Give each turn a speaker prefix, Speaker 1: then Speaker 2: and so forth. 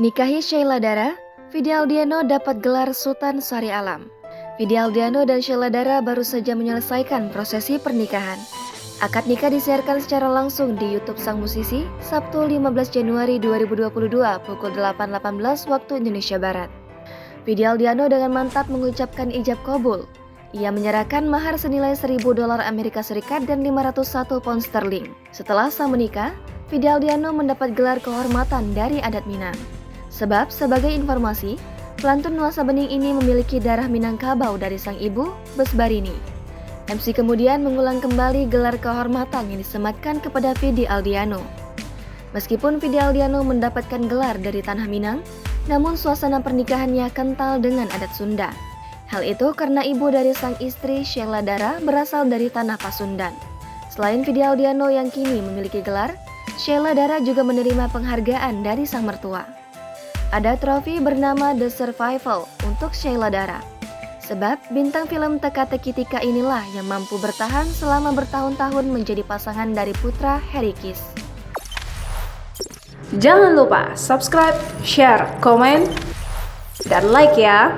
Speaker 1: Nikahi Sheila Dara, Vidi Aldiano dapat gelar Sultan Sari Alam. Vidi Aldiano dan Sheila Dara baru saja menyelesaikan prosesi pernikahan. Akad nikah disiarkan secara langsung di YouTube sang musisi Sabtu 15 Januari 2022 pukul 8.18 waktu Indonesia Barat. Vidi Aldiano dengan mantap mengucapkan ijab kabul. Ia menyerahkan mahar senilai $1.000 Amerika Serikat dan 501 pound sterling. Setelah sang menikah, Vidi Aldiano mendapat gelar kehormatan dari adat Minang. Sebab sebagai informasi, pelantun Nuasa Bening ini memiliki darah Minangkabau dari sang ibu, Besbarini. MC kemudian mengulang kembali gelar kehormatan yang disematkan kepada Vidi Aldiano. Meskipun Vidi Aldiano mendapatkan gelar dari tanah Minang, namun suasana pernikahannya kental dengan adat Sunda. Hal itu karena ibu dari sang istri Sheila Dara berasal dari tanah Pasundan. Selain Vidi Aldiano yang kini memiliki gelar, Sheila Dara juga menerima penghargaan dari sang mertua. Ada trofi bernama The Survival untuk Sheila Dara. Sebab bintang film Teka-Teki Tika inilah yang mampu bertahan selama bertahun-tahun menjadi pasangan dari putra Harry Kiss.
Speaker 2: Jangan lupa subscribe, share, komen, dan like ya!